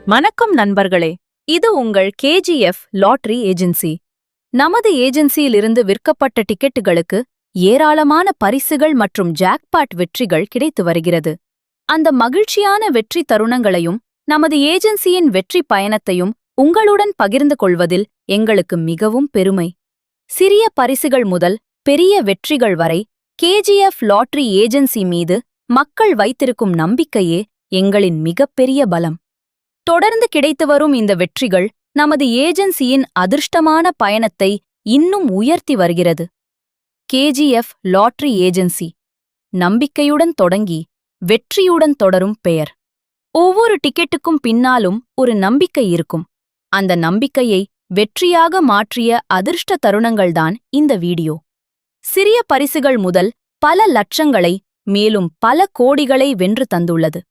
வணக்கம் நண்பர்களே, இது உங்கள் கேஜிஎஃப் லாட்டரி ஏஜென்சி. நமது ஏஜென்சியிலிருந்து விற்கப்பட்ட டிக்கெட்டுகளுக்கு ஏராளமான பரிசுகள் மற்றும் ஜாக்பாட் வெற்றிகள் கிடைத்து வருகிறது. அந்த மகிழ்ச்சியான வெற்றி தருணங்களையும் நமது ஏஜென்சியின் வெற்றி பயணத்தையும் உங்களுடன் பகிர்ந்து கொள்வதில் எங்களுக்கு மிகவும் பெருமை. சிறிய பரிசுகள் முதல் பெரிய வெற்றிகள் வரை கேஜிஎஃப் லாட்டரி ஏஜென்சி மீது மக்கள் வைத்திருக்கும் நம்பிக்கையே எங்களின் மிகப்பெரிய பலம். தொடர்ந்து கிடைத்து வரும் இந்த வெற்றிகள் நமது ஏஜென்சியின் அதிர்ஷ்டமான பயணத்தை இன்னும் உயர்த்தி வருகிறது. கேஜிஎஃப் லாட்டரி ஏஜென்சி நம்பிக்கையுடன் தொடங்கி வெற்றியுடன் தொடரும் பெயர். ஒவ்வொரு டிக்கெட்டுக்கும் பின்னாலும் ஒரு நம்பிக்கை இருக்கும். அந்த நம்பிக்கையை வெற்றியாக மாற்றிய அதிர்ஷ்ட தருணங்கள்தான் இந்த வீடியோ. சிறிய பரிசுகள் முதல் பல லட்சங்களை, மேலும் பல கோடிகளை வென்று தந்துள்ளது.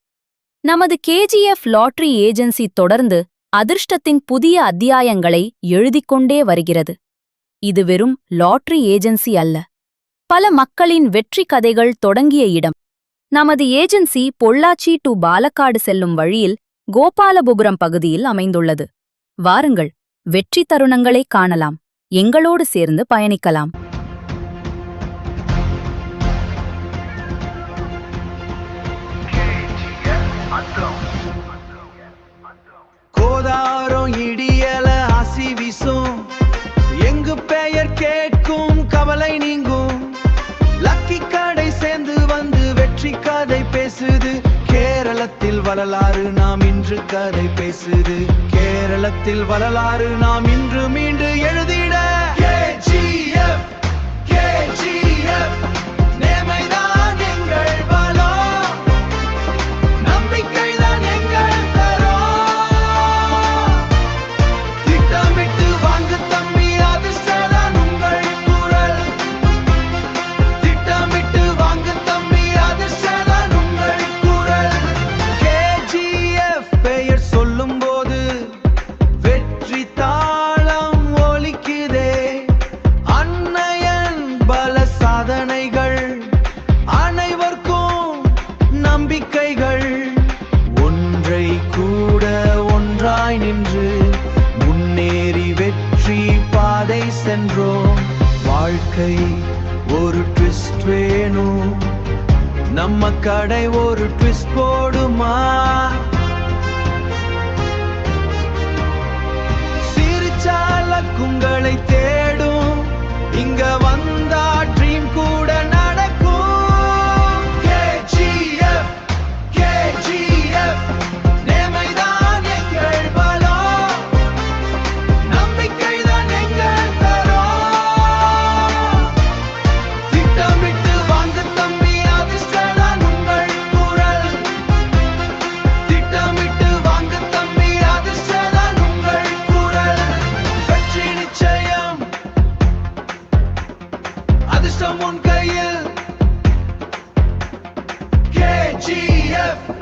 நமது கேஜிஎஃப் லாட்டரி ஏஜென்சி தொடர்ந்து அதிர்ஷ்டத்தின் புதிய அத்தியாயங்களை எழுதிக்கொண்டே வருகிறது. இது வெறும் லாட்டரி ஏஜென்சி அல்ல, பல மக்களின் வெற்றி கதைகள் தொடங்கிய இடம். நமது ஏஜென்சி பொள்ளாச்சி டு பாலக்காடு செல்லும் வழியில் கோபாலபுரம் பகுதியில் அமைந்துள்ளது. வாருங்கள், வெற்றி தருணங்களை காணலாம், எங்களோடு சேர்ந்து பயணிக்கலாம். கோதாரம் இடியல ஆசி வீசும், எங்கு பெயர் கேட்கும் கவலை நீங்கும். லக்கி கடை சேர்ந்து வந்து வெற்றி கதை பேசுது. கேரளத்தில் வரலாறு நாம் இன்று கதை பேசுது. கேரளத்தில் வரலாறு நாம் இன்று மீண்டு எழுதிட KGF, KGF, நேமைதான் எங்கள் பலம், நம்பிக்கைதான் எங்கள் தரம். திட்டமிட்டு வாங்கு தம்பி, அதிர்ஷ்டம் உங்கள் குரல். திட்டமிட்டு வாங்கு தம்பி, அதிர்ஷ்டம் உங்கள் குரல். KGF பெயர் சொல்லும் போது வெற்றி தாளம் ஒலிக்குதே. அன்னையன் பல சாதனைகள், அனைவருக்கும் நம்பிக்கைகள். ஒன்றை கூட ஒன்றாய் நின்று முன்னேறி வெற்றி பாதை சென்றோம். வாழ்க்கை ஒரு ட்விஸ்ட் வேணும், நம்ம கடை ஒரு ட்விஸ்ட் போடுமா? சிரிச்சாலக் உங்களை தேடும், இங்க வந்தா ட்ரீம் கூட நடக்கும். KGF, KGF, நேமைதான் எங்கள் பலம், நம்பிக்கைதான் எங்கள் தரம். திட்டமிட்டு வாங்கு தம்பி, அதிர்ஷ்டம் உங்கள் குரல். திட்டமிட்டு வாங்கு தம்பி, அதிர்ஷ்டம் உங்கள் குரல். வெற்றி நிச்சயம், அதிர்ஷ்டம் உன் கையில். KGF.